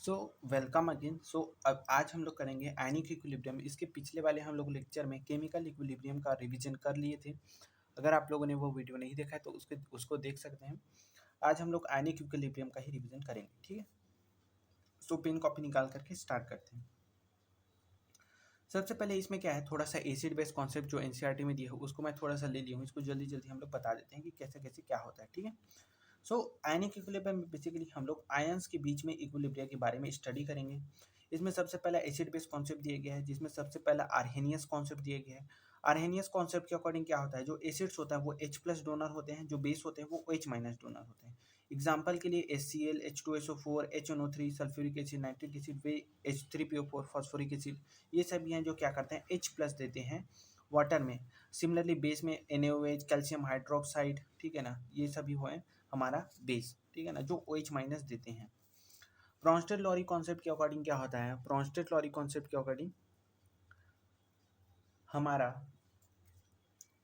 So welcome again. अब आज हम लोग करेंगे आयनिक इक्विलिब्रियम। इसके पिछले वाले हम लोग लेक्चर में केमिकल इक्विलिब्रियम का रिवीजन कर लिए थे। अगर आप लोगों ने वो वीडियो नहीं देखा है तो उसको देख सकते हैं। आज हम लोग आयनिक इक्विलिब्रियम का ही रिवीजन करेंगे, ठीक है। सो पेन कॉपी निकाल करके स्टार्ट करते हैं। सबसे पहले इसमें क्या है, थोड़ा सा एसिड बेस कॉन्सेप्ट जो एनसीईआरटी में दिया है उसको मैं थोड़ा सा ले लिया हूँ। इसको जल्दी जल्दी हम लोग बता देते हैं कि कैसे कैसे क्या होता है, ठीक है। सो आयनिक इक्विलिब्रियम में बेसिकली हम लोग आयंस के बीच में इक्विलिब्रियम के बारे में स्टडी करेंगे। इसमें सबसे पहला एसिड बेस कॉन्सेप्ट दिया गया है, जिसमें सबसे पहला आर्हेनियस कॉन्सेप्ट दिया गया है। आर्हेनियस कॉन्सेप्ट के अकॉर्डिंग क्या होता है, जो एसिड्स होता है वो H प्लस डोनर होते हैं, जो बेस होते हैं वो H माइनस डोनर होते हैं। एग्जाम्पल के लिए HCl, H2SO4, HNO3, sulphuric acid, nitric acid, वे H3PO4, फॉस्फोरिक एसिड, ये सभी हैं जो क्या करते हैं H प्लस देते हैं वाटर में। सिमिलरली बेस में NaOH, कैल्शियम हाइड्रोक्साइड, ठीक है ना, ये सभी हुए हमारा बेस, ठीक है ना, जो OH माइनस देते हैं। ब्रॉन्स्टेड लॉरी कॉन्सेप्ट के अकॉर्डिंग क्या होता है, ब्रॉन्स्टेड लॉरी कॉन्सेप्ट के अकॉर्डिंग हमारा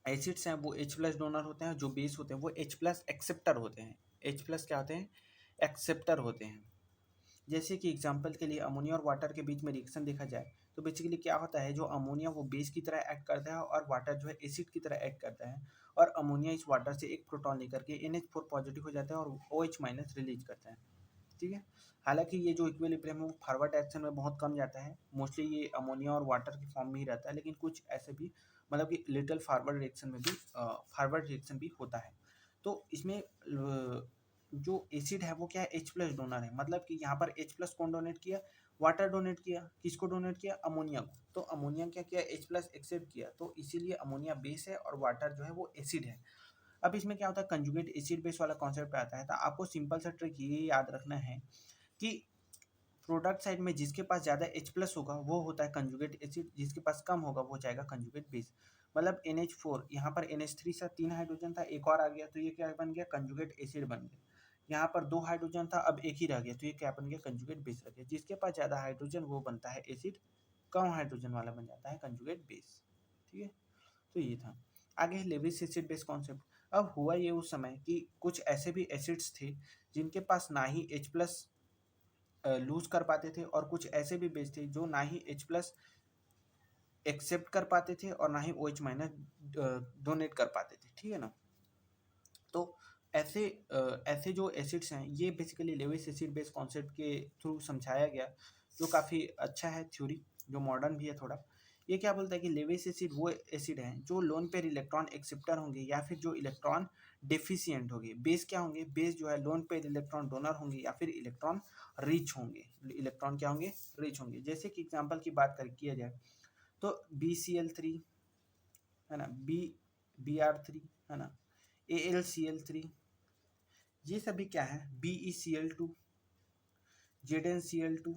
एसिड्स हैं वो H प्लस डोनर होते हैं, जो बेस होते हैं वो H प्लस एक्सेप्टर होते हैं। H प्लस क्या होते हैं, एक्सेप्टर होते हैं। जैसे कि एग्जांपल के लिए अमोनिया और वाटर के बीच में रिएक्शन देखा जाए तो बेसिकली क्या होता है, जो अमोनिया वो बेस की तरह एक्ट करता है और वाटर जो है एसिड की तरह एक्ट करता है, और अमोनिया इस वाटर से एक प्रोटॉन लेकर के NH4 पॉजिटिव हो जाता है और OH माइनस रिलीज करता है, ठीक है। हालांकि ये जो इक्विलिब्रियम है वो फॉरवर्ड डायरेक्शन में बहुत कम जाता है, मोस्टली ये अमोनिया और वाटर की फॉर्म में ही रहता है, लेकिन कुछ ऐसे भी मतलब कि लिटिल फॉरवर्ड रिएक्शन में भी फॉरवर्ड रिएक्शन भी होता है। तो इसमें जो एसिड है वो क्या है, H प्लस डोनर है, मतलब कि यहाँ पर H प्लस कौन डोनेट किया, वाटर डोनेट किया, किसको डोनेट किया, अमोनिया को। तो अमोनिया क्या किया, H प्लस एक्सेप्ट किया, तो इसीलिए अमोनिया बेस है और वाटर जो है वो एसिड है। अब इसमें क्या होता है, कंजुगेट एसिड बेस वाला कॉन्सेप्ट आता है, तो आपको सिंपल सा ट्रिक ये याद रखना है कि प्रोडक्ट साइड में जिसके पास ज़्यादा H प्लस होगा वो होता है कंजुगेट एसिड, जिसके पास कम होगा वो जाएगा कंजुगेट बेस। मतलब NH4, यहाँ पर NH3 से 3 हाइड्रोजन था, एक और आ गया तो ये क्या बन गया, कंजुगेट एसिड बन गया। यहाँ पर 2 हाइड्रोजन था, अब एक ही रह गया तो ये क्या बन गया, कंजुगेट बेस रह गया। जिसके पास ज़्यादा हाइड्रोजन वो बनता है एसिड, कम हाइड्रोजन वाला बन जाता है कंजुगेट बेस, ठीक है। तो ये था। आगे लेविस एसिड बेस कॉन्सेप्ट। अब हुआ ये उस समय कि कुछ ऐसे भी एसिड्स थे जिनके पास ना ही H प्लस लूज कर पाते थे, और कुछ ऐसे भी बेस थे जो ना ही H प्लस एक्सेप्ट कर पाते थे और ना ही OH माइनस डोनेट कर पाते थे, ठीक है ना। तो ऐसे जो एसिड्स हैं ये basically Lewis acid base concept के थ्रू समझाया गया, जो काफ़ी अच्छा है थ्योरी, जो मॉडर्न भी है थोड़ा। ये क्या बोलता है कि लेविस एसिड वो एसिड हैं जो लोन पेयर इलेक्ट्रॉन एक्सेप्टर होंगे या फिर जो इलेक्ट्रॉन डेफिशिएंट होंगे। बेस क्या होंगे, बेस जो है लोन पेयर इलेक्ट्रॉन डोनर होंगे या फिर इलेक्ट्रॉन रिच होंगे। इलेक्ट्रॉन क्या होंगे, रिच होंगे। जैसे कि एग्जाम्पल की बात कर किया जाए तो BCl3 है ना, Br3 है ना, AlCl3, ये सभी क्या है, BeCl2, ZnCl2,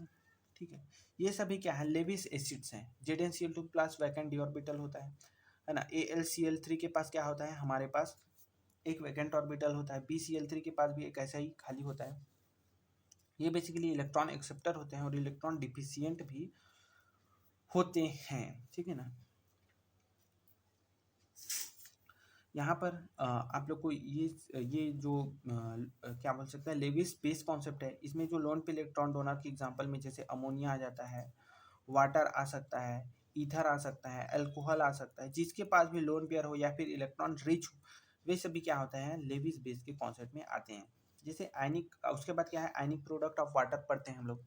ठीक है। ये सभी क्या है, लेविस एसिड्स हैं। ZnCl2 plus vacant D orbital होता है ना। AlCl3 के पास क्या होता है, हमारे पास एक वैकेंट ऑर्बिटल होता है। BCl3 के पास भी एक ऐसा ही खाली होता है। ये बेसिकली इलेक्ट्रॉन एक्सेप्टर होते हैं और इलेक्ट्रॉन डिफिशियंट भी होते हैं, ठीक है ना। यहाँ पर आप लोग को ये जो क्या बोल सकते हैं, लेविस बेस कॉन्सेप्ट है, इसमें जो लोन पे इलेक्ट्रॉन डोनर की एग्जांपल में जैसे अमोनिया आ जाता है, वाटर आ सकता है, ईथर आ सकता है, अल्कोहल आ सकता है, जिसके पास भी लोन पेयर हो या फिर इलेक्ट्रॉन रिच हो, वे सभी क्या होता है, लेविस बेस के कॉन्सेप्ट में आते हैं। जैसे आयनिक, उसके बाद क्या है, आयनिक प्रोडक्ट ऑफ वाटर पढ़ते हैं हम लोग।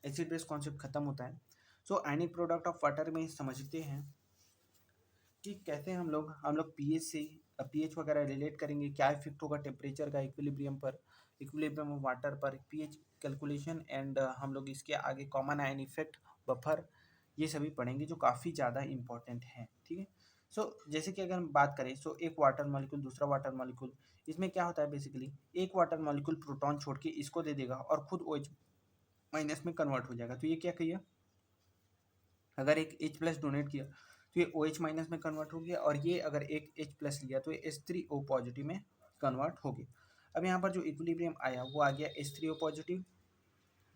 एसिड बेस कॉन्सेप्ट खत्म होता है। सो आयनिक प्रोडक्ट ऑफ वाटर में समझते हैं कि कैसे हम लोग पीएच से पीएच वगैरह रिलेट करेंगे, क्या इफेक्ट होगा टेम्परेचर का इक्विलिब्रियम पर, इक्विलिब्रियम ऑफ वाटर पर, पीएच कैलकुलेशन, एंड हम लोग इसके आगे कॉमन आयन इफेक्ट, बफर, ये सभी पढ़ेंगे जो काफ़ी ज़्यादा इंपॉर्टेंट हैं, ठीक है। सो जैसे कि अगर हम बात करें, सो एक वाटर मॉलिक्यूल दूसरा वाटर मॉलिक्यूल, इसमें क्या होता है, बेसिकली एक वाटर मॉलिक्यूल प्रोटॉन छोड़ के इसको दे देगा और खुद OH माइनस में कन्वर्ट हो जाएगा। तो ये क्या किया, अगर एक H प्लस डोनेट किया तो ये OH माइनस में कन्वर्ट हो गया, और ये अगर एक H प्लस लिया तो ये H3O पॉजिटिव में कन्वर्ट हो गया। अब यहाँ पर जो इक्विलिब्रियम आया वो आ गया H3O positive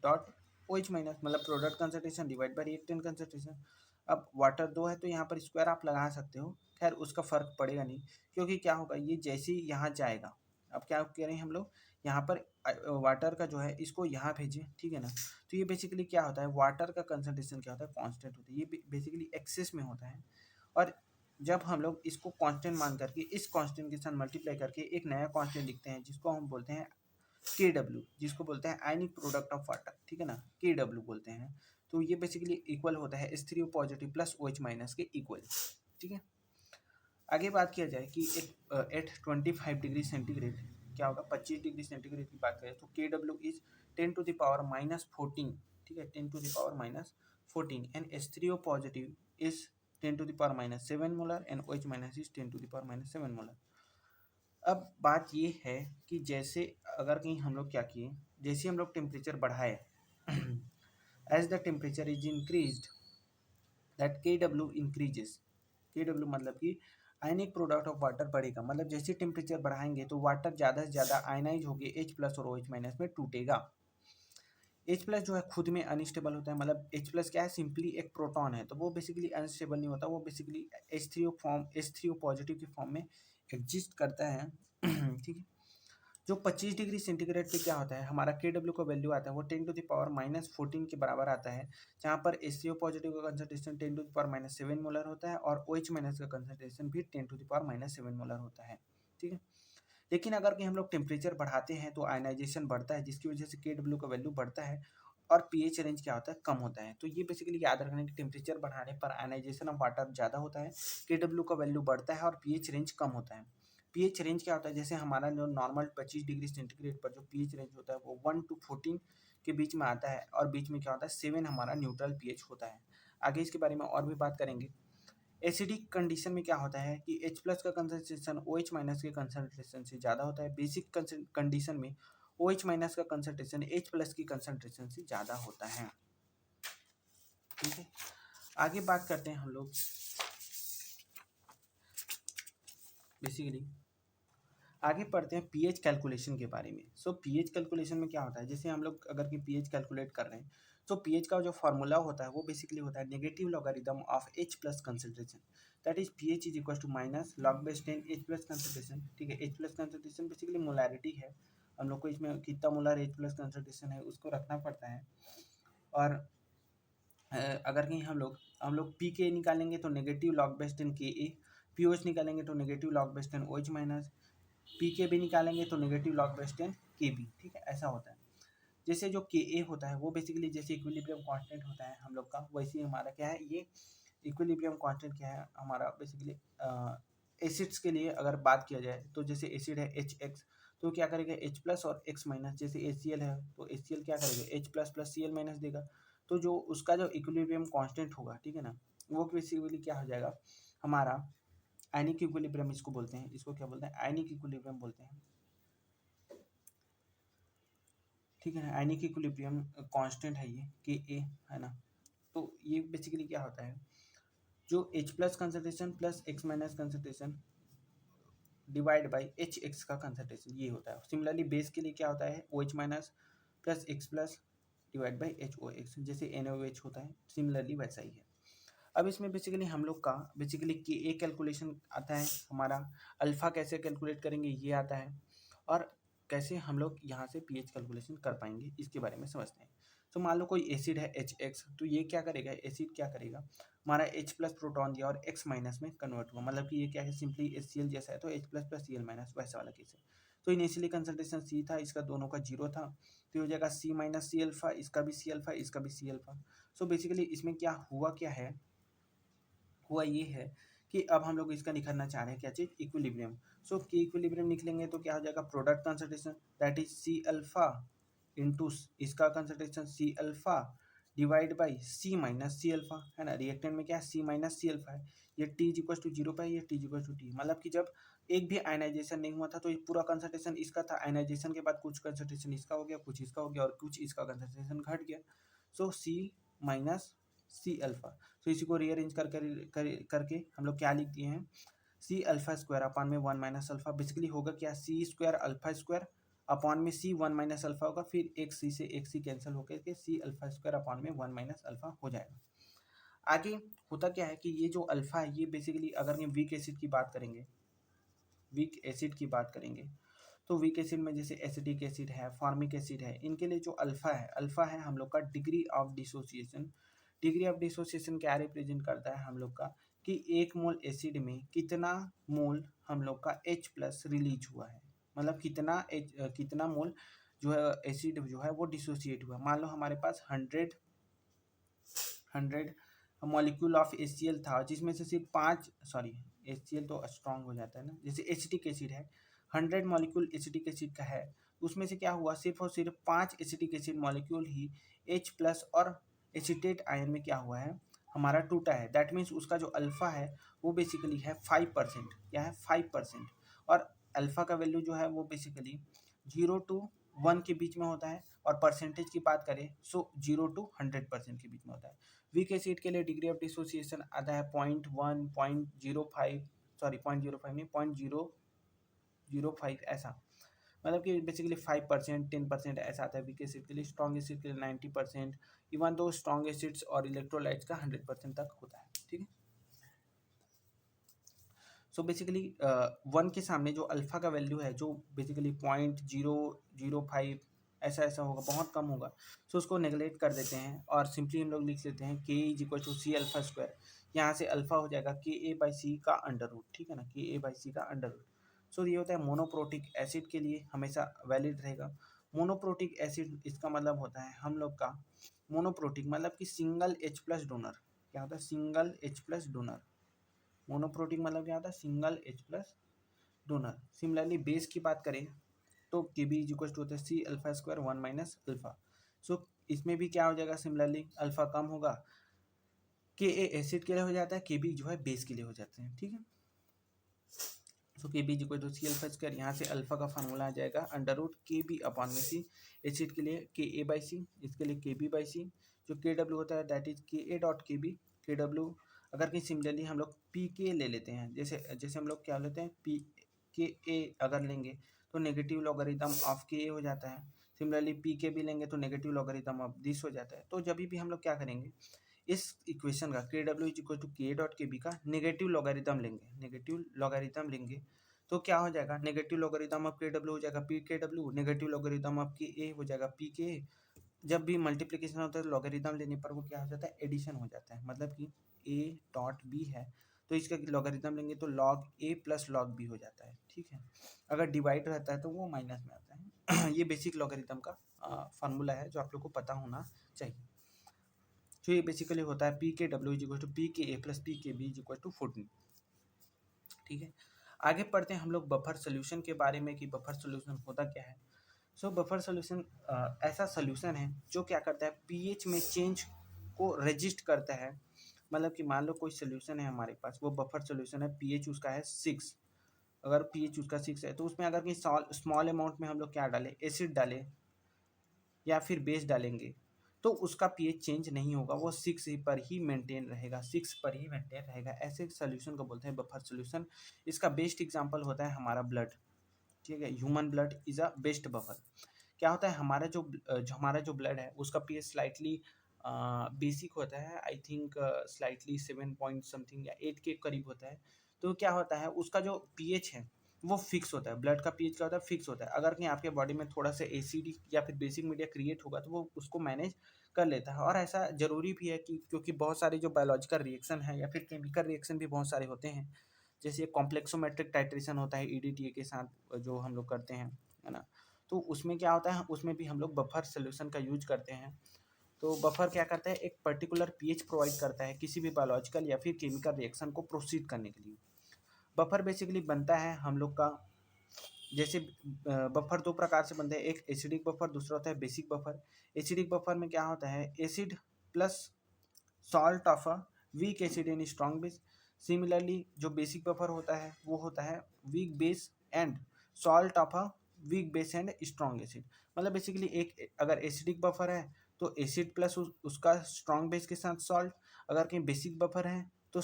dot OH minus, मतलब product concentration divide by reactant concentration. अब वाटर 2 है तो यहाँ पर स्क्वायर आप लगा सकते हो, खैर उसका फर्क पड़ेगा नहीं, क्योंकि क्या होगा, ये जैसे ही यहाँ जाएगा, अब क्या कह रहे हैं हम लोग, यहाँ पर वाटर का जो है इसको यहाँ भेजें, ठीक है ना। तो ये बेसिकली क्या होता है, वाटर का कंसंट्रेशन क्या होता है, कांस्टेंट होता है, ये बेसिकली एक्सेस में होता है। और जब हम लोग इसको कांस्टेंट मान करके इस कांस्टेंट के साथ मल्टीप्लाई करके एक नया कांस्टेंट लिखते हैं जिसको हम बोलते हैं के डब्ल्यू, जिसको बोलते हैं आयनिक प्रोडक्ट ऑफ वाटर, ठीक है ना, के डब्ल्यू बोलते हैं। तो ये बेसिकली इक्वल होता है H3O positive plus OH minus के इक्वल, ठीक है। आगे बात किया जाए कि एट 25 डिग्री सेंटीग्रेड क्या होगा, 25 डिग्री सेंटीग्रेड की बात करें तो के डब्ल्यू इज 10⁻⁻14, ठीक है, 10⁻⁻14 and H3O positive is 10⁻⁻7 molar and OH minus is 10⁻⁻7 molar. अब बात ये है कि जैसे अगर कहीं हम लोग क्या किए, जैसे हम लोग टेम्परेचर बढ़ाए as the temperature is increased that K W increases, K W मतलब कि आयनिक प्रोडक्ट ऑफ वाटर बढ़ेगा, मतलब जैसे टेम्परेचर बढ़ाएंगे तो वाटर ज़्यादा से ज़्यादा आयनाइज होकर H प्लस और OH माइनस में टूटेगा। H प्लस जो है खुद में अनस्टेबल होता है, मतलब H प्लस क्या है, सिंपली एक प्रोटॉन है, तो वो बेसिकली अनस्टेबल नहीं होता, वो बेसिकली H3O पॉजिटिव की फॉर्म में एग्जिस्ट करता है ठीक है। जो 25 डिग्री सेंटीग्रेड पे क्या होता है, हमारा के डब्ल्यू का वैल्यू आता है वो 10⁻⁻14 के बराबर आता है, जहाँ पर HCO पॉजिटिव का कंसंट्रेशन 10⁻⁻7 मोलर होता है और OH माइनस का कंसंट्रेशन भी 10⁻⁻7 मोलर होता है, ठीक है। लेकिन अगर कि हम लोग टेम्परेचर बढ़ाते हैं तो आयनाइजेशन बढ़ता है, जिसकी वजह से के डब्ल्यू का वैल्यू बढ़ता है और पीएच रेंज क्या होता है, कम होता है। तो ये बेसिकली याद रखना है कि टेम्परेचर बढ़ाने पर आयनाइजेशन ऑफ वाटर ज़्यादा होता है, के डब्ल्यू का वैल्यू बढ़ता है और पीएच रेंज कम होता है। पीएच रेंज क्या होता है, जैसे हमारा जो नॉर्मल 25 डिग्री सेंटीग्रेड पर जो पीएच रेंज होता है वो 1 to 14 के बीच में आता है और बीच में क्या होता है 7 हमारा न्यूट्रल पीएच होता है। आगे इसके बारे में और भी बात करेंगे। एसिडिक कंडीशन में क्या होता है कि H प्लस का कंसंट्रेशन OH माइनस के कंसंट्रेशन से ज़्यादा होता है। बेसिक कंडीशन में OH माइनस का कंसंट्रेशन H प्लस की कंसंट्रेशन से ज़्यादा होता है, ठीक है। आगे बात करते हैं हम लोग बेसिकली आगे पढ़ते हैं पीएच कैलकुलेशन के बारे में। सो पीएच कैलकुलेशन में क्या होता है, जैसे हम लोग अगर कि पीएच कैलकुलेट कर रहे हैं तो पीएच का जो फॉर्मूला होता है वो बेसिकली होता है negative logarithm of H plus concentration, that is pH is equal to minus log base 10 H plus concentration, ठीक है। H plus concentration basically molarity है, हम लोग को इसमें कितना मोलर H प्लस कंसंट्रेशन है उसको रखना पड़ता है। और अगर कहीं हम लोग पी के निकालेंगे तो नेगेटिव लॉग बेस 10 के ए, पी OH निकालेंगे तो negative log base 10 OH minus, P के भी निकालेंगे तो नेगेटिव लॉग बेस 10 के बी, ठीक है, ऐसा होता है। जैसे जो के ए होता है वो बेसिकली जैसे इक्विलिब्रियम कांस्टेंट होता है हम लोग का, वैसे ही हमारा क्या है ये इक्विलिब्रियम कांस्टेंट क्या है हमारा बेसिकली एसिड्स के लिए अगर बात किया जाए तो जैसे एसिड है HX तो क्या करेगा H प्लस और X माइनस, जैसे HCl है तो HCl क्या करेगा H plus plus Cl minus देगा, तो जो उसका जो इक्विलिब्रियम कांस्टेंट होगा, ठीक है ना, वो बेसिकली क्या हो जाएगा हमारा आयनिक इक्विलिब्रियम, इसको बोलते हैं, इसको क्या बोलते हैं आयनिक इक्विलिब्रियम बोलते हैं, ठीक है ना। आयनिक इक्विलिब्रियम कांस्टेंट है ये के ए, है ना। तो ये बेसिकली क्या होता है, जो H plus concentration plus X minus concentration divide by HX का कंसंट्रेशन ये होता है। सिमिलरली बेस के लिए क्या होता है OH minus plus X plus divide by HOX, जैसे NaOH होता है, सिमिलरली वैसा ही है। अब इसमें बेसिकली हम लोग का बेसिकली के ए कैलकुलेशन आता है हमारा, अल्फ़ा कैसे कैलकुलेट करेंगे ये आता है, और कैसे हम लोग यहाँ से पीएच कैलकुलेशन कर पाएंगे इसके बारे में समझते हैं। तो मान लो कोई एसिड है HX, तो ये क्या करेगा, एसिड क्या करेगा हमारा H प्लस प्रोटॉन दिया और X माइनस में कन्वर्ट हुआ, मतलब कि ये क्या है सिंपली HCl जैसा है, तो H plus plus Cl minus वैसा वाला केस है। तो इनिशियली कंसंट्रेशन C था, इसका दोनों का 0 था, तो हो जाएगा C माइनस सी अल्फा, इसका भी C अल्फा, इसका भी C अल्फा। सो बेसिकली इसमें क्या हुआ, क्या है हुआ ये है कि अब हम लोग इसका निकालना चाह रहे हैं क्या चीज़, इक्विलिब्रियम। सो कि इक्विलिब्रियम निकलेंगे तो क्या हो जाएगा product concentration that is C alpha into इसका concentration C alpha divide by C minus C alpha, है ना। रिएक्टेंट में क्या है सी माइनस सी अल्फा है, ये टी इज इक्वल टू 0 पे है, ये T is equal to T, मतलब कि जब एक भी आयनाइजेशन नहीं हुआ था तो ये पूरा कंसंट्रेशन इसका था, आयनाइजेशन के बाद कुछ कंसंट्रेशन इसका हो गया, कुछ इसका हो गया और कुछ इसका कंसंट्रेशन घट गया। सो सी माइनस सी अल्फा, तो इसी को रीअरेंज करके हम लोग क्या लिख दिए हैं सी अल्फा स्क्वायर अपॉन में 1 माइनस अल्फा, बेसिकली होगा क्या सी स्क्वायर अल्फा स्क्वायर अपॉन में सी 1 माइनस अल्फा होगा, फिर एक सी से एक सी कैंसिल होकर के सी अल्फा स्क्वायर अपॉन में 1 माइनस अल्फा हो जाएगा। आगे होता क्या है कि ये जो अल्फा है ये बेसिकली अगर हम वीक एसिड की बात करेंगे, वीक एसिड की बात करेंगे तो वीक एसिड में जैसे एसिटिक एसिड है, फॉर्मिक एसिड है, इनके लिए जो अल्फा है हम लोग का degree of dissociation. Degree of dissociation क्या रिप्रेजेंट करता है हम लोग का कि 1 मोल एसिड में कितना मोल हम लोग का H प्लस रिलीज हुआ है, मतलब कितना मोल जो है एसिड जो है वो डिसोसिएट हुआ। मान लो हमारे पास 100 मॉलिक्यूल ऑफ HCl था, जिसमें से सिर्फ 5 सॉरी HCl तो स्ट्रॉन्ग हो जाता है ना, जैसे एसिटिक एसिड है, 100 मॉलिक्यूल एसिटिक एसिड का है, उसमें से क्या हुआ सिर्फ और सिर्फ 5 एसिटिक एसिड मॉलिक्यूल ही H प्लस और एसिटेट आयन में क्या हुआ है हमारा टूटा है। दैट मीन्स उसका जो अल्फा है वो बेसिकली है 5%, क्या है 5%। और अल्फा का वैल्यू जो है वो बेसिकली 0 to 1 के बीच में होता है, और परसेंटेज की बात करें सो 0 to 100% के बीच में होता है। वीक एसिड के लिए डिग्री ऑफ डिसोसिएशन आता है 0.1 0.05 सॉरी 0.05 नहीं 0.005 ऐसा, मतलब कि बेसिकली 5% 10% ऐसा आता है वीक एसिड के लिए। स्ट्रॉन्ग एसिड के लिए 90%, इवन दो स्ट्रॉन्ग एसिड्स और इलेक्ट्रोलाइट्स का 100% तक होता है। ठीक है, सो बेसिकली 1 के सामने जो अल्फा का वैल्यू है जो बेसिकली 0.005 ऐसा ऐसा होगा, बहुत कम होगा, सो उसको नेगलेक्ट कर देते हैं और सिंपली हम लोग लिख लेते हैं K is equal to C alpha square. यहाँ से अल्फा हो जाएगा के ए बाई सी का अंडर रूट, ठीक है ना, के ए बाई सी का अंडर रूट। सो ये होता है मोनोप्रोटिक एसिड के लिए हमेशा वैलिड रहेगा। मोनोप्रोटिक एसिड इसका मतलब होता है हम लोग का मोनोप्रोटिक मतलब कि सिंगल H प्लस डोनर। क्या होता है single H plus donor. Monoprotic मतलब क्या होता है single H plus donor. Similarly base की बात करें तो के बी इज इक्वल टू होता है C alpha square 1 minus alpha. So इसमें भी क्या हो जाएगा सिमिलरली अल्फा कम होगा, के ए एसिड के लिए हो जाता है, के बी जो है बेस के लिए हो जाते हैं। ठीक है, so K B is equal to C alpha square, यहाँ से अल्फा का फार्मूला आ जाएगा under root K B upon में सी। एसिड के लिए के ए बाई सी, इसके लिए के बी बाई सी। जो के डब्ल्यू होता है दैट इज के ए डॉट के बी। के डब्ल्यू अगर कहीं सिमिलरली हम लोग पी के ले लेते हैं, जैसे जैसे हम लोग क्या लेते हैं पी के ए अगर लेंगे तो नेगेटिव लॉगरिदम ऑफ के ए हो जाता है। सिमिलरली पी के भी लेंगे तो नेगेटिव लॉगरिदम ऑफ दिस हो जाता है। तो जब भी हम लोग क्या करेंगे इस इक्वेशन का के डब्ल्यू इज इक्वल टू के डॉट के बी का नेगेटिव लॉगरिदम लेंगे, नेगेटिव लॉगरिदम लेंगे तो क्या हो जाएगा नेगेटिव लॉगरिदम ऑफ के डब्ल्यू हो जाएगा P K W, negative logarithm of के ए हो जाएगा पी के। जब भी मल्टीप्लिकेशन होता है लॉगरिदम लेने पर वो क्या हो जाता है एडिशन हो जाता है, मतलब कि ए डॉट बी है तो इसका लॉगरिदम लेंगे तो लॉग ए प्लस लॉग बी हो जाता है। ठीक है, अगर डिवाइड रहता है तो वो माइनस में आता है। ये बेसिक लॉगरिदम का फार्मूला है जो आप लोग को पता होना चाहिए। तो ये बेसिकली होता है P K W is equal to P K A plus P K B is equal to 14। ठीक है, आगे पढ़ते हैं हम लोग बफर सोल्यूशन के बारे में कि बफर सोल्यूशन होता क्या है। सो बफर सोल्यूशन ऐसा सोल्यूशन है जो क्या करता है पीएच में चेंज को रजिस्ट करता है। मतलब कि मान लो कोई सोल्यूशन है हमारे पास, वो बफर सोल्यूशन है, पीएच उसका है 6, अगर पीएच उसका 6 है तो उसमें अगर कहीं स्मॉल अमाउंट में हम लोग क्या डालें एसिड डालें या फिर बेस डालेंगे तो उसका पीएच चेंज नहीं होगा, वो 6 पर ही मेंटेन रहेगा, 6 पर ही मेंटेन रहेगा। ऐसे सोल्यूशन को बोलते हैं बफर सोल्यूशन। इसका बेस्ट एग्जांपल होता है हमारा ब्लड। ठीक है, human blood is a best buffer. क्या होता है हमारा जो ब्लड है उसका पीएच स्लाइटली बेसिक होता है, I think slightly 7 point something या 8 के करीब होता है। तो क्या होता है उसका जो पीएच है वो फिक्स होता है, ब्लड का पीएच क्या होता है फिक्स होता है। अगर कहीं आपके बॉडी में थोड़ा सा एसिड या फिर बेसिक मीडिया क्रिएट होगा तो वो उसको मैनेज कर लेता है। और ऐसा जरूरी भी है कि क्योंकि बहुत सारे जो बायोलॉजिकल रिएक्शन है या फिर केमिकल रिएक्शन भी बहुत सारे होते हैं, जैसे कॉम्प्लेक्सोमेट्रिक टाइट्रेशन होता है ईडीटीए के साथ जो हम लोग करते हैं, है ना, तो उसमें क्या होता है उसमें भी हम लोग बफर सोल्यूशन का यूज करते हैं। तो बफर क्या करता है एक पर्टिकुलर पीएच प्रोवाइड करता है किसी भी बायोलॉजिकल या फिर केमिकल रिएक्शन को प्रोसीड करने के लिए। बफर बेसिकली बनता है हम लोग का, जैसे बफर दो प्रकार से बनते हैं, एक एसिडिक बफर दूसरा होता है बेसिक बफर। एसिडिक बफर में क्या होता है acid plus salt of a weak acid in strong base. Similarly जो बेसिक बफर होता है वो होता है weak base and salt of a weak base and strong acid. मतलब बेसिकली एक अगर एसिडिक बफर है तो एसिड प्लस उसका स्ट्रॉन्ग बेस के साथ सॉल्ट, अगर कहीं बेसिक बफर है तो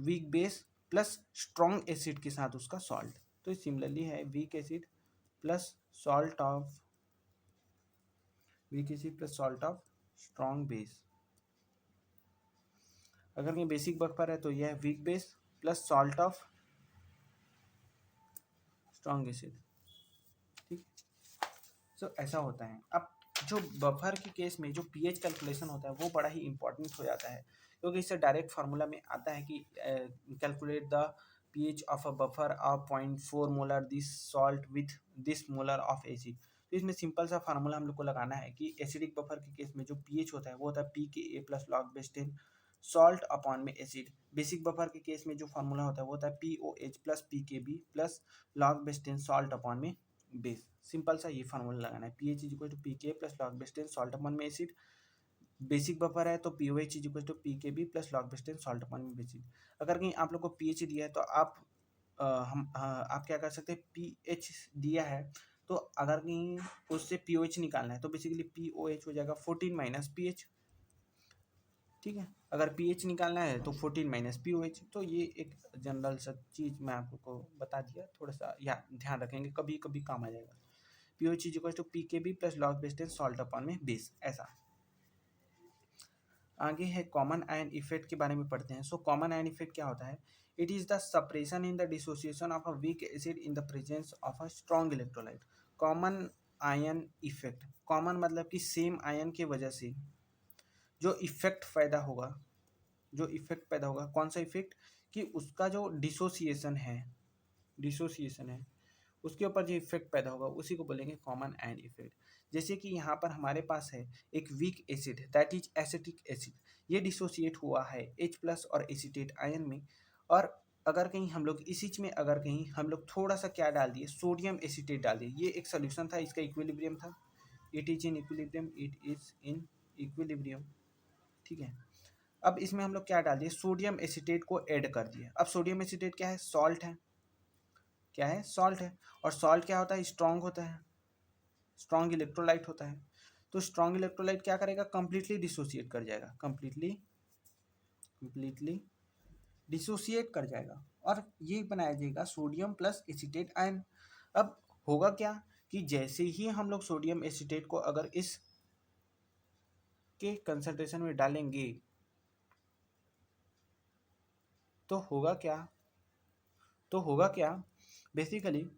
weak base plus strong acid के साथ उसका सॉल्ट। तो सिमिलरली है week acid plus salt of week acid plus salt of strong base. अगर कहीं बेसिक बफर है तो यह है weak base plus salt of strong acid. ऐसा होता है। अब जो बफर के केस में जो पीएच कैलकुलेशन होता है वो बड़ा ही इंपॉर्टेंट हो जाता है, क्योंकि इससे डायरेक्ट फार्मूला में आता है कि calculate the pH of a buffer of 0.4 molar this salt with this molar of acid. तो इसमें सिंपल सा फार्मूला हम लोग को लगाना है कि एसिडिक बफर के केस में जो पीएच होता है वो होता है पी के ए plus log base 10 salt upon में एसिड। बेसिक बफर के केस में जो फार्मूला होता है वो होता है p O H plus P K B plus log base 10 salt upon में बेस। सिंपल सा ये फार्मूला लगाना है, p H is equal to P K plus log base 10 salt upon में एसिड। बेसिक बफर है तो p O H is equal to P K B plus log base 10 salt upon में basic. अगर कहीं आप लोग को पी एच दिया है तो आप क्या कर सकते हैं, पी एच दिया है तो अगर कहीं उससे पी ओ एच निकालना है तो बेसिकली पी ओ एच हो जाएगा 14 माइनस पी एच। ठीक है, अगर पी एच निकालना है तो 14 माइनस पी ओ एच। तो ये एक जनरल सा चीज़ मैं आपको बता दिया, थोड़ा सा या ध्यान रखेंगे, कभी कभी काम आ जाएगा। P O H is equal to P K B plus log base 10 salt upon में बेस, ऐसा। आगे है कॉमन आयन इफेक्ट के बारे में पढ़ते हैं। सो कॉमन आयन इफेक्ट क्या होता है, it is the separation in the dissociation of a weak acid in the presence of a strong electrolyte. Common ion effect, common मतलब कि सेम आयन की वजह से जो इफेक्ट पैदा होगा, जो इफेक्ट पैदा होगा, कौन सा इफेक्ट, कि उसका जो डिसोसिएशन है, डिसोसिएशन है उसके ऊपर जो इफेक्ट पैदा होगा उसी को बोलेंगे कॉमन आयन इफेक्ट। जैसे कि यहाँ पर हमारे पास है एक weak acid that is acetic acid, ये डिसोसिएट हुआ है H प्लस और एसिटेट आयन में। और अगर कहीं हम लोग इसी में अगर कहीं हम लोग थोड़ा सा क्या डाल दिए, सोडियम एसिटेट डाल दिए, ये एक सोल्यूशन था, इसका इक्विलिब्रियम था, it is in equilibrium, it is in equilibrium. ठीक है, अब इसमें हम लोग क्या डाल दिए, सोडियम एसिटेट को ऐड कर दिए। अब सोडियम एसिटेट क्या है, सॉल्ट है, क्या है, सॉल्ट है। और सॉल्ट क्या होता है, स्ट्रॉन्ग होता है, स्ट्रॉन्ग इलेक्ट्रोलाइट होता है। तो स्ट्रॉन्ग इलेक्ट्रोलाइट क्या करेगा, कंप्लीटली डिसोसिएट कर जाएगा, कंप्लीटली कंप्लीटली डिसोसिएट कर जाएगा और ये बनाया जाएगा सोडियम प्लस एसिटेट आयन। अब होगा क्या कि जैसे ही हम लोग सोडियम एसिटेट को अगर इस के कंसंट्रेशन में डालेंगे तो होगा क्या, तो होगा क्या, बेसिकली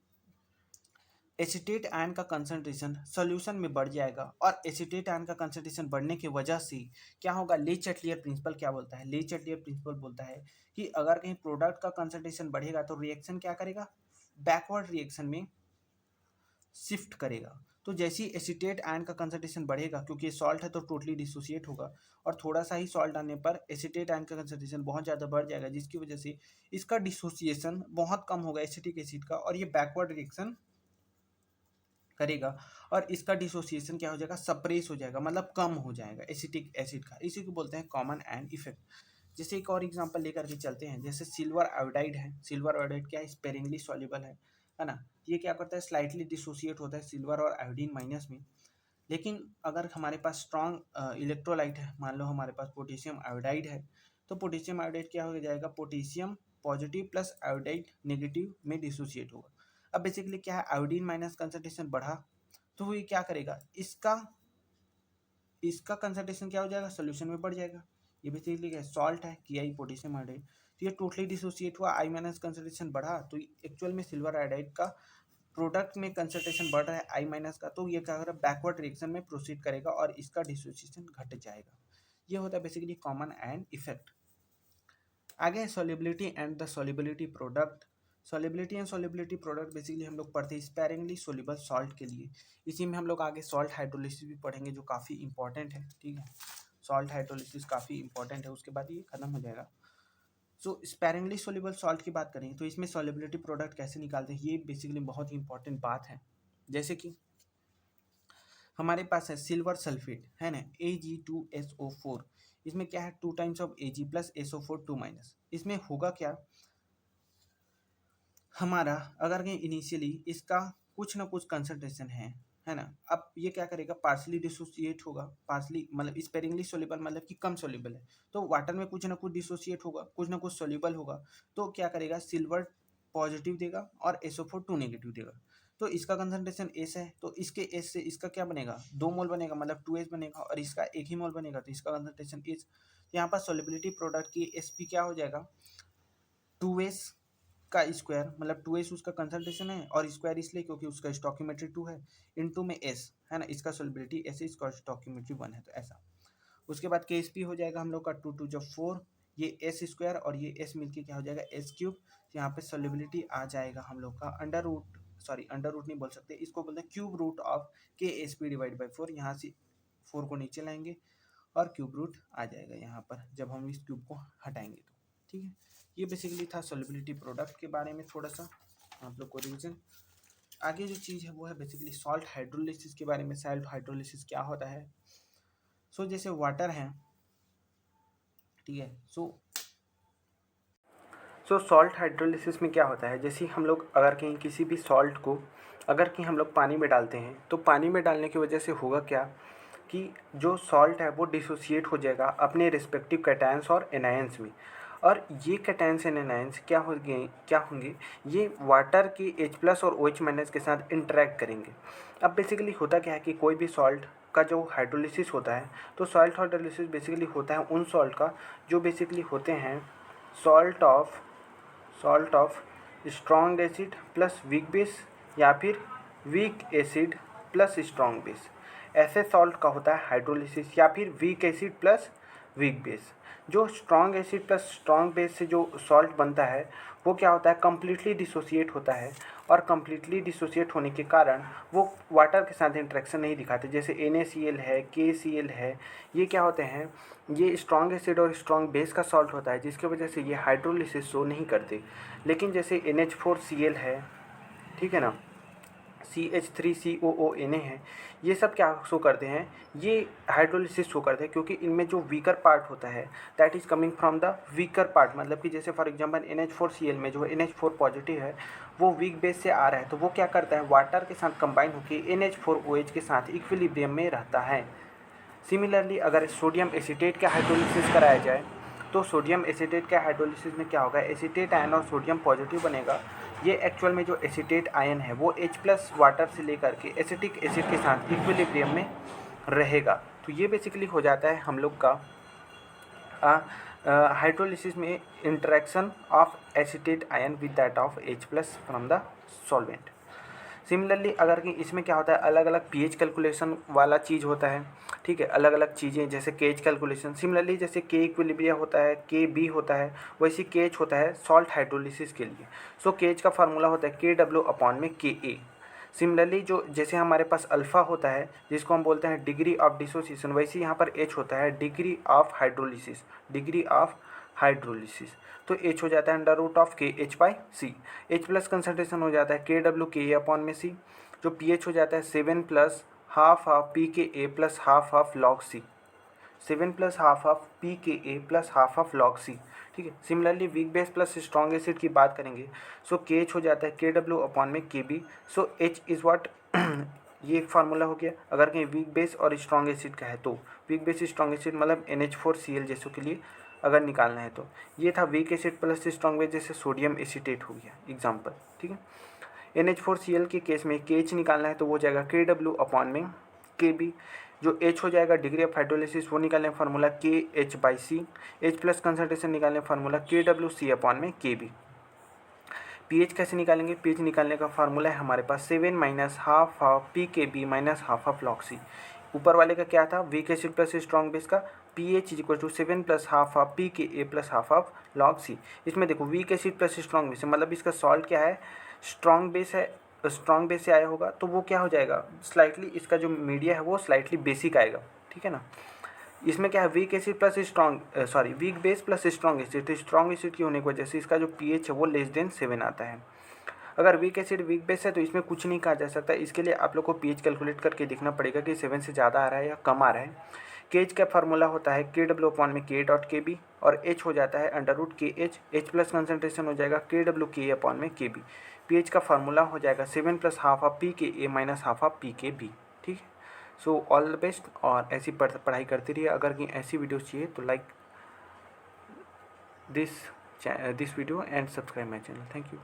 एसिटेट आयन का कंसंट्रेशन सॉल्यूशन में बढ़ जाएगा। और एसिटेट आयन का कंसंट्रेशन बढ़ने की वजह से क्या होगा, ले चटलियर प्रिंसिपल क्या बोलता है, ले चटलियर प्रिंसिपल बोलता है कि अगर कहीं प्रोडक्ट का कंसंट्रेशन बढ़ेगा तो रिएक्शन क्या करेगा, बैकवर्ड रिएक्शन में शिफ्ट करेगा। तो जैसे ही एसिटेट आयन का कंसंट्रेशन बढ़ेगा, क्योंकि ये सॉल्ट है तो टोटली डिसोसिएट होगा, और थोड़ा सा ही सॉल्ट डालने पर एसिटेट आयन का कंसंट्रेशन बहुत ज़्यादा बढ़ जाएगा, जिसकी वजह से इसका डिसोसिएशन बहुत कम होगा एसिटिक एसिड का, और ये बैकवर्ड रिएक्शन करेगा और इसका डिसोसिएशन क्या हो जाएगा, सप्रेस हो जाएगा, मतलब कम हो जाएगा एसिटिक एसिड का। इसी को बोलते हैं कॉमन आयन इफेक्ट। जैसे एक और एग्जांपल लेकर के चलते हैं, जैसे सिल्वर आयोडाइड है, सिल्वर आयोडाइड क्या है, स्पेरिंगली सॉल्युबल है ना। ये क्या करता है, स्लाइटली डिसोसिएट होता है सिल्वर और आयोडीन माइनस में। लेकिन अगर हमारे पास स्ट्रॉन्ग इलेक्ट्रोलाइट है, मान लो हमारे पास पोटेशियम आयोडाइड है, तो पोटेशियम आयोडाइड क्या हो जाएगा, potassium positive plus iodide negative में डिसोसिएट होगा। अब बेसिकली क्या है, आयोडीन माइनस कंसंट्रेशन बढ़ा तो ये क्या करेगा, इसका इसका कंसंट्रेशन क्या हो जाएगा, सोल्यूशन में बढ़ जाएगा। ये बेसिकली क्या है, सॉल्ट है, कि आई पोटेशियम आयोडाइड, तो ये टोटली डिसोसिएट हुआ, आई माइनस कंसंट्रेशन बढ़ा तो एक्चुअल में सिल्वर आयोडाइड का प्रोडक्ट में कंसंट्रेशन बढ़ रहा है आई माइनस का, तो ये क्या कर रहा है, बैकवर्ड रिएक्शन में प्रोसीड करेगा और इसका डिसोसिएशन घट जाएगा। ये होता है बेसिकली कॉमन आयन इफेक्ट। आगे solubility and the solubility product. Solubility and solubility product basically हम लोग पढ़ते हैं स्पेरिंगली सोल्यूबल सॉल्ट के लिए। इसी में हम लोग आगे सॉल्ट हाइड्रोलिसिस भी पढ़ेंगे जो काफ़ी इंपॉर्टेंट है। ठीक है, सॉल्ट हाइड्रोलिसिस काफ़ी इंपॉर्टेंट है, उसके बाद ये खत्म हो जाएगा। सो स्पेरिंगली सोल्यूबल सॉल्ट की बात करें तो इसमें सॉल्युबिलिटी प्रोडक्ट कैसे निकालते हैं, ये बेसिकली बहुत ही इंपॉर्टेंट बात है। जैसे कि हमारे पास है सिल्वर सल्फेट है ना, Ag2SO4, इसमें क्या है 2 times of Ag plus SO4 2 minus. इसमें होगा क्या, हमारा अगर कहीं इनिशियली इसका कुछ ना कुछ कंसंट्रेशन है ना, अब ये क्या करेगा, पार्सली डिसोसिएट होगा, पार्सली मतलब स्पेरिंगली सोल्यूबल मतलब कि कम सोल्यूबल है, तो वाटर में कुछ ना कुछ डिसोसिएट होगा, कुछ ना कुछ सोल्यूबल होगा, तो क्या करेगा, सिल्वर पॉजिटिव देगा और SO4 2 नेगेटिव देगा। तो इसका कंसंट्रेशन एस है तो इसके एस से इसका क्या बनेगा, 2 मोल बनेगा, मतलब 2H बनेगा, और इसका 1 ही मोल बनेगा तो इसका कंसंट्रेशन एस। यहाँ पर सोल्युबिलिटी प्रोडक्ट की SP क्या हो जाएगा, 2S का स्क्वायर मतलब 2s उसका कंसंट्रेशन है और स्क्वायर इसलिए क्योंकि उसका स्टोइकियोमेट्री 2 है इनटू में s है ना, इसका सोलिबिलिटी s इसका स्टोइकियोमेट्री 1 है, तो ऐसा। उसके बाद KSP हो जाएगा हम लोग का 2 2 जब 4, ये s स्क्वायर और ये s मिलके क्या हो जाएगा s क्यूब। यहाँ पे सोलिबिलिटी आ जाएगा हम लोग का अंडर रूट नहीं बोल सकते, इसको बोलते हैं cube root of KSP divide by 4। यहाँ से 4 को नीचे लाएंगे और क्यूब रूट आ जाएगा यहाँ पर जब हम इस क्यूब को हटाएंगे तो, ठीक है। ये बेसिकली था सोलिबिलिटी प्रोडक्ट के बारे में थोड़ा सा आप लोग को रिविजन। आगे जो चीज़ है वो है बेसिकली सॉल्ट हाइड्रोलिसिस के बारे में। सॉल्ट हाइड्रोलिसिस क्या होता है? सो जैसे वाटर है, ठीक है, सो सॉल्ट हाइड्रोलिसिस में क्या होता है, जैसे हम लोग अगर कहीं किसी भी सॉल्ट को अगर कहीं हम लोग पानी में डालते हैं तो पानी में डालने की वजह से होगा क्या कि जो सॉल्ट है वो डिसोसिएट हो जाएगा अपने रिस्पेक्टिव कैटायंस और एनायंस में, और ये कैटायंस एंड एनायंस क्या होंगे, ये वाटर के H+ और OH- के साथ इंटरेक्ट करेंगे। अब बेसिकली होता क्या है कि कोई भी सॉल्ट का जो हाइड्रोलिसिस होता है, तो सॉल्ट हाइड्रोलिसिस बेसिकली होता है उन सॉल्ट का जो बेसिकली होते हैं salt of strong acid plus weak base या फिर weak acid plus strong base, ऐसे सॉल्ट का होता है हाइड्रोलिसिस, या फिर weak acid plus weak base. जो strong acid plus strong base से जो सॉल्ट बनता है वो क्या होता है, कम्प्लीटली डिसोसिएट होता है, और कम्प्लीटली डिसोसिएट होने के कारण वो वाटर के साथ इंटरेक्शन नहीं दिखाते। जैसे NaCl है, KCl है, ये क्या होते हैं, ये स्ट्रॉन्ग एसिड और स्ट्रॉन्ग बेस का सॉल्ट होता है जिसकी वजह से ये हाइड्रोलिसिस शो नहीं करते। लेकिन जैसे NH4Cl है, ठीक है ना, CH3COONA है, ये सब क्या शो करते हैं, ये हाइड्रोलिसिस शो करते हैं क्योंकि इनमें जो वीकर पार्ट होता है that is coming from the weaker part. मतलब कि जैसे फॉर एग्जांपल NH4Cl में जो NH4 पॉजिटिव है वो वीक बेस से आ रहा है, तो वो क्या करता है, वाटर के साथ कंबाइन होकर NH4OH के साथ इक्विलिब्रियम में रहता है। सिमिलरली अगर सोडियम एसीटेट का हाइड्रोलिसिस कराया जाए तो सोडियम एसीटेट के हाइड्रोलिसिस में क्या होगा, एसीटेट आयन और सोडियम पॉजिटिव बनेगा। ये एक्चुअल में जो एसीटेट आयन है वो H+ वाटर से लेकर के एसिटिक एसिड के साथ इक्विलिब्रियम में रहेगा। तो ये बेसिकली हो जाता है हम लोग का हाइड्रोलिसिस में interaction of acetate ion with that of H+ from the solvent. Similarly अगर कि इसमें क्या होता है, अलग अलग pH कैलकुलेशन वाला चीज़ होता है, ठीक है, अलग अलग चीज़ें जैसे KH कैलकुलेशन। सिमिलरली जैसे K इक्विलिब्रिया होता है, KB होता है, वैसे KH होता है सॉल्ट हाइड्रोलिसिस के लिए। सो KH का फार्मूला होता है KW/KA। सिमिलरली जो जैसे हमारे पास अल्फ़ा होता है जिसको हम बोलते हैं डिग्री ऑफ डिसोसिएशन, वैसे यहाँ पर H होता है डिग्री ऑफ हाइड्रोलिसिस। तो H हो जाता है under root of KH/C। H+ concentration हो जाता है KW/KA/C। जो pH हो जाता है 7 + half of pKa plus half of log C। 7 + half of pKa plus half of log C, ठीक है। Similarly weak base plus strong acid की बात करेंगे, सो KH हो जाता है KW/KB। So H is what ये एक फार्मूला हो गया अगर कहीं वीक बेस और स्ट्रॉन्ग एसिड का है तो। वीक बेस स्ट्रॉन्ग एसिड मतलब NH4Cl जैसों के लिए अगर निकालना है तो ये था week acid plus strong base, जैसे सोडियम एसीटेट हो गया एग्जाम्पल, ठीक है। NH4Cl के केस में KH निकालना है तो वो जाएगा KW/KB। जो H हो जाएगा डिग्री ऑफ हाइड्रोलिसिस वो निकालने फार्मूला KH/C। H+ कंसनट्रेशन निकालने फार्मूला KWC/KB। pH कैसे निकालेंगे, pH निकालने का फार्मूला है हमारे पास 7 - half of pKb - half of log C। ऊपर वाले का क्या था, week acid plus strong base का pH = 7 + half of pKa plus half of log C। इसमें देखो week acid plus strong base मतलब इसका सॉल्ट क्या है, स्ट्रॉन्ग बेस है, स्ट्रॉन्ग बेस से आया होगा तो वो क्या हो जाएगा, स्लाइटली इसका जो मीडिया है वो स्लाइटली बेसिक आएगा, ठीक है ना। इसमें क्या है, week acid plus weak base plus strong acid, तो स्ट्रॉन्ग एसिड की होने की वजह से इसका जो pH है वो <7 आता है। अगर वीक एसिड वीक बेस है तो इसमें कुछ नहीं कहा जा सकता, इसके लिए आप लोग को pH कैलकुलेट करके देखना पड़ेगा कि 7 से ज़्यादा आ रहा है या कम आ रहा है। KH का फार्मूला होता है KW/K.KB और H हो जाता है under root KH। H+ concentration हो जाएगा KWK/KB। pH का फार्मूला हो जाएगा 7 + half of pKa - half of pKb, ठीक है। सो ऑल द बेस्ट, और ऐसी पढ़ाई करती रहिए। अगर कहीं ऐसी वीडियोस चाहिए तो like this video and subscribe my channel. Thank you.